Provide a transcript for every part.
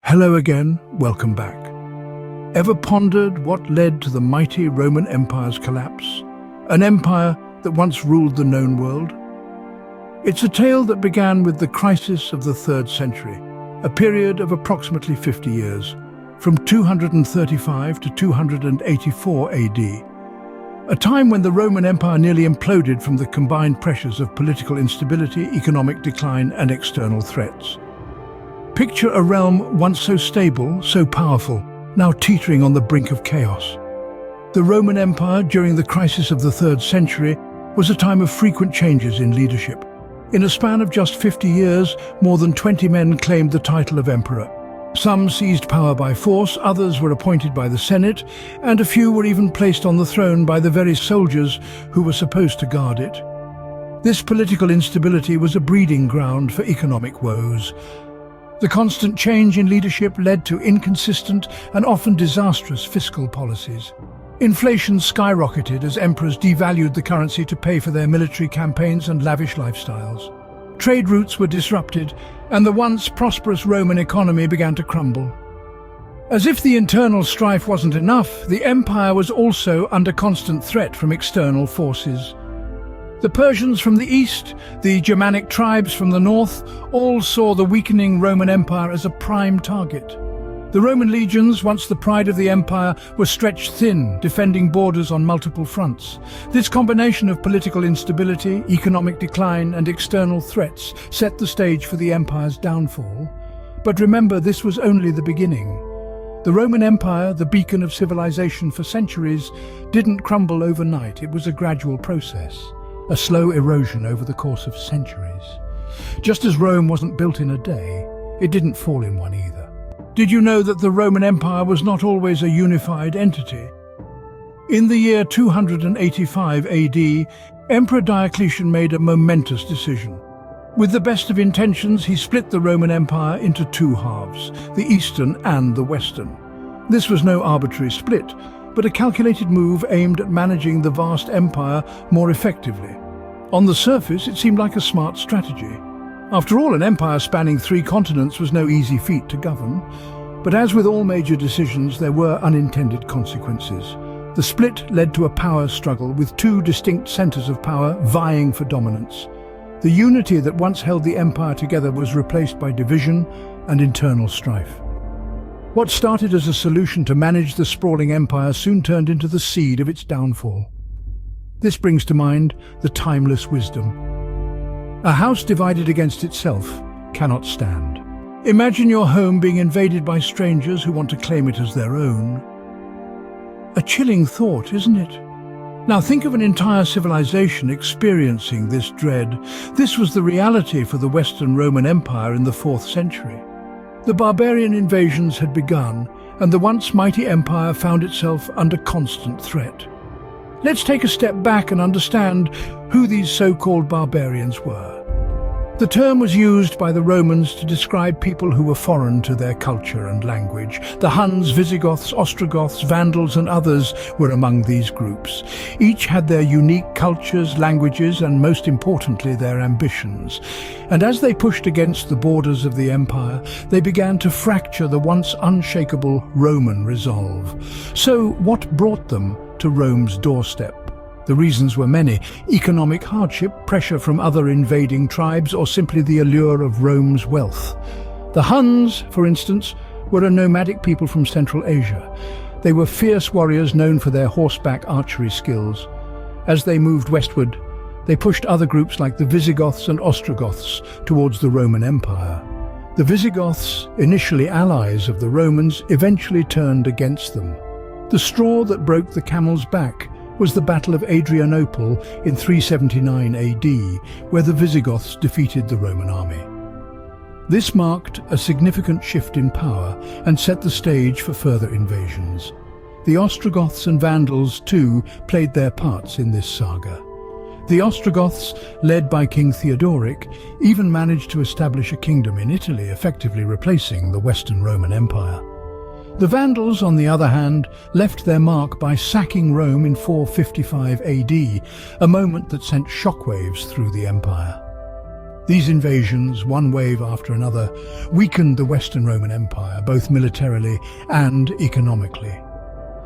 Hello again, welcome back. Ever pondered what led to the mighty Roman Empire's collapse? An empire that once ruled the known world? It's a tale that began with the crisis of the 3rd century, a period of approximately 50 years, from 235 to 284 AD. A time when the Roman Empire nearly imploded from the combined pressures of political instability, economic decline, and external threats. Picture a realm once so stable, so powerful, now teetering on the brink of chaos. The Roman Empire, during the crisis of the 3rd century, was a time of frequent changes in leadership. In a span of just 50 years, more than 20 men claimed the title of emperor. Some seized power by force, others were appointed by the Senate, and a few were even placed on the throne by the very soldiers who were supposed to guard it. This political instability was a breeding ground for economic woes. The constant change in leadership led to inconsistent and often disastrous fiscal policies. Inflation skyrocketed as emperors devalued the currency to pay for their military campaigns and lavish lifestyles. Trade routes were disrupted, and the once prosperous Roman economy began to crumble. As if the internal strife wasn't enough, the empire was also under constant threat from external forces. The Persians from the east, the Germanic tribes from the north, all saw the weakening Roman Empire as a prime target. The Roman legions, once the pride of the empire, were stretched thin, defending borders on multiple fronts. This combination of political instability, economic decline, and external threats set the stage for the empire's downfall. But remember, this was only the beginning. The Roman Empire, the beacon of civilization for centuries, didn't crumble overnight. It was a gradual process. A slow erosion over the course of centuries. Just as Rome wasn't built in a day, it didn't fall in one either. Did you know that the Roman Empire was not always a unified entity? In the year 285 AD, Emperor Diocletian made a momentous decision. With the best of intentions, he split the Roman Empire into two halves, the Eastern and the Western. This was no arbitrary split, but a calculated move aimed at managing the vast empire more effectively. On the surface, it seemed like a smart strategy. After all, an empire spanning 3 continents was no easy feat to govern. But as with all major decisions, there were unintended consequences. The split led to a power struggle with 2 distinct centers of power vying for dominance. The unity that once held the empire together was replaced by division and internal strife. What started as a solution to manage the sprawling empire soon turned into the seed of its downfall. This brings to mind the timeless wisdom. A house divided against itself cannot stand. Imagine your home being invaded by strangers who want to claim it as their own. A chilling thought, isn't it? Now think of an entire civilization experiencing this dread. This was the reality for the Western Roman Empire in the 4th century. The barbarian invasions had begun, and the once mighty empire found itself under constant threat. Let's take a step back and understand who these so-called barbarians were. The term was used by the Romans to describe people who were foreign to their culture and language. The Huns, Visigoths, Ostrogoths, Vandals, and others were among these groups. Each had their unique cultures, languages, and most importantly, their ambitions. And as they pushed against the borders of the empire, they began to fracture the once unshakable Roman resolve. So what brought them to Rome's doorstep? The reasons were many: economic hardship, pressure from other invading tribes, or simply the allure of Rome's wealth. The Huns, for instance, were a nomadic people from Central Asia. They were fierce warriors known for their horseback archery skills. As they moved westward, they pushed other groups like the Visigoths and Ostrogoths towards the Roman Empire. The Visigoths, initially allies of the Romans, eventually turned against them. The straw that broke the camel's back was the Battle of Adrianople in 379 AD, where the Visigoths defeated the Roman army. This marked a significant shift in power and set the stage for further invasions. The Ostrogoths and Vandals, too, played their parts in this saga. The Ostrogoths, led by King Theodoric, even managed to establish a kingdom in Italy, effectively replacing the Western Roman Empire. The Vandals, on the other hand, left their mark by sacking Rome in 455 AD, a moment that sent shockwaves through the empire. These invasions, one wave after another, weakened the Western Roman Empire, both militarily and economically.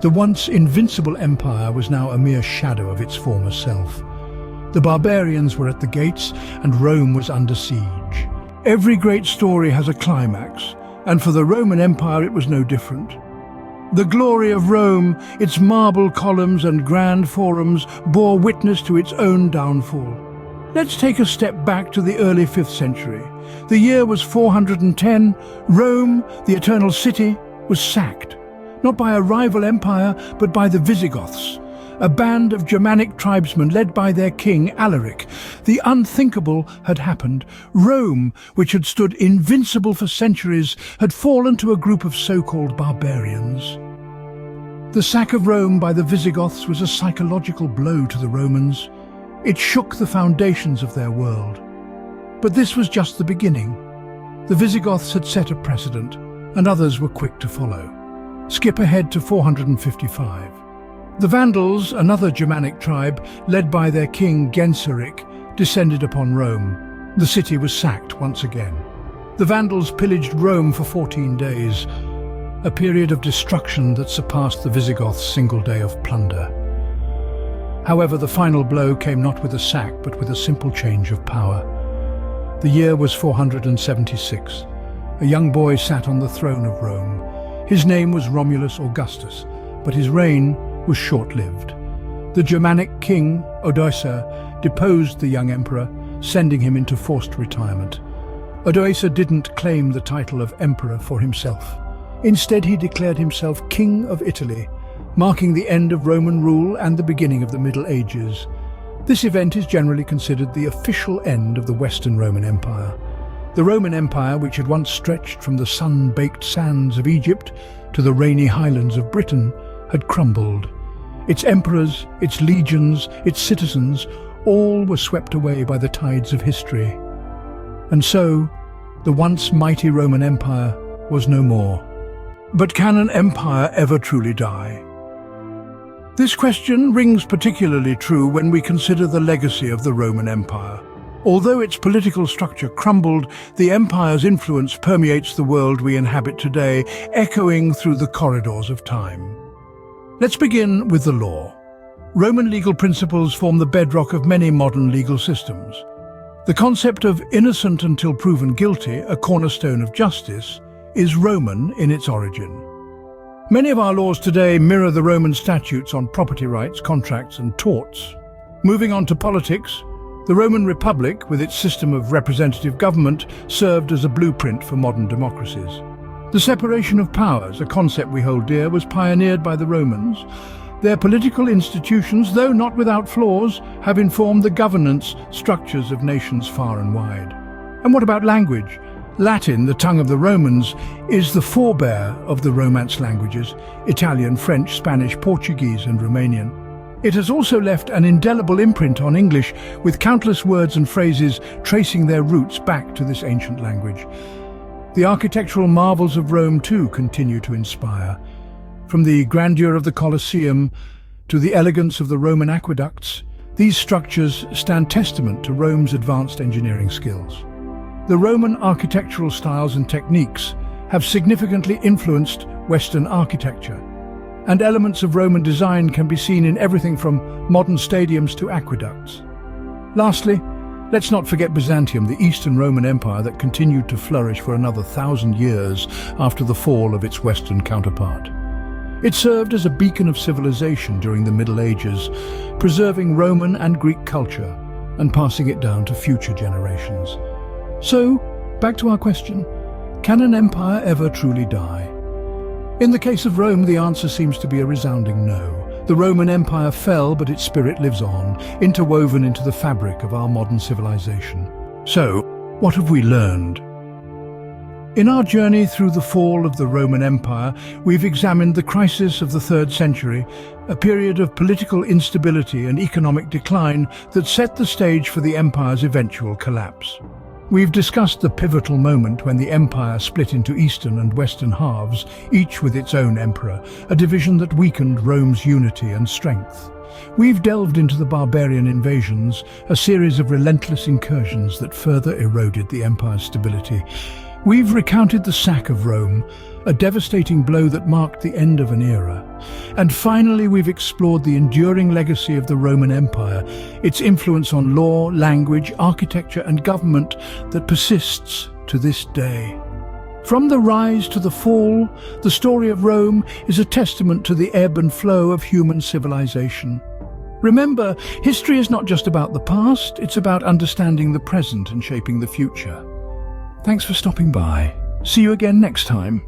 The once invincible empire was now a mere shadow of its former self. The barbarians were at the gates, and Rome was under siege. Every great story has a climax, and for the Roman Empire it was no different. The glory of Rome, its marble columns and grand forums, bore witness to its own downfall. Let's take a step back to the early 5th century. The year was 410. Rome, the Eternal City, was sacked, not by a rival empire, but by the Visigoths, a band of Germanic tribesmen led by their king, Alaric. The unthinkable had happened. Rome, which had stood invincible for centuries, had fallen to a group of so-called barbarians. The sack of Rome by the Visigoths was a psychological blow to the Romans. It shook the foundations of their world. But this was just the beginning. The Visigoths had set a precedent, and others were quick to follow. Skip ahead to 455. The Vandals, another Germanic tribe, led by their king Genseric, descended upon Rome. The city was sacked once again. The Vandals pillaged Rome for 14 days, a period of destruction that surpassed the Visigoths' single day of plunder. However, the final blow came not with a sack, but with a simple change of power. The year was 476. A young boy sat on the throne of Rome. His name was Romulus Augustus, but his reign was short-lived. The Germanic king, Odoacer, deposed the young emperor, sending him into forced retirement. Odoacer didn't claim the title of emperor for himself. Instead, he declared himself King of Italy, marking the end of Roman rule and the beginning of the Middle Ages. This event is generally considered the official end of the Western Roman Empire. The Roman Empire, which had once stretched from the sun-baked sands of Egypt to the rainy highlands of Britain, had crumbled. Its emperors, its legions, its citizens, all were swept away by the tides of history. And so, the once mighty Roman Empire was no more. But can an empire ever truly die? This question rings particularly true when we consider the legacy of the Roman Empire. Although its political structure crumbled, the empire's influence permeates the world we inhabit today, echoing through the corridors of time. Let's begin with the law. Roman legal principles form the bedrock of many modern legal systems. The concept of innocent until proven guilty, a cornerstone of justice, is Roman in its origin. Many of our laws today mirror the Roman statutes on property rights, contracts, and torts. Moving on to politics, the Roman Republic, with its system of representative government, served as a blueprint for modern democracies. The separation of powers, a concept we hold dear, was pioneered by the Romans. Their political institutions, though not without flaws, have informed the governance structures of nations far and wide. And what about language? Latin, the tongue of the Romans, is the forebear of the Romance languages, Italian, French, Spanish, Portuguese, and Romanian. It has also left an indelible imprint on English, with countless words and phrases tracing their roots back to this ancient language. The architectural marvels of Rome, too, continue to inspire. From the grandeur of the Colosseum to the elegance of the Roman aqueducts, these structures stand testament to Rome's advanced engineering skills. The Roman architectural styles and techniques have significantly influenced Western architecture, and elements of Roman design can be seen in everything from modern stadiums to aqueducts. Lastly, let's not forget Byzantium, the Eastern Roman Empire that continued to flourish for another 1,000 years after the fall of its Western counterpart. It served as a beacon of civilization during the Middle Ages, preserving Roman and Greek culture and passing it down to future generations. So, back to our question, can an empire ever truly die? In the case of Rome, the answer seems to be a resounding no. The Roman Empire fell, but its spirit lives on, interwoven into the fabric of our modern civilization. So, what have we learned? In our journey through the fall of the Roman Empire, we've examined the crisis of the 3rd century, a period of political instability and economic decline that set the stage for the empire's eventual collapse. We've discussed the pivotal moment when the empire split into eastern and western halves, each with its own emperor, a division that weakened Rome's unity and strength. We've delved into the barbarian invasions, a series of relentless incursions that further eroded the empire's stability. We've recounted the sack of Rome, a devastating blow that marked the end of an era. And finally, we've explored the enduring legacy of the Roman Empire, its influence on law, language, architecture, and government that persists to this day. From the rise to the fall, the story of Rome is a testament to the ebb and flow of human civilization. Remember, history is not just about the past, it's about understanding the present and shaping the future. Thanks for stopping by. See you again next time.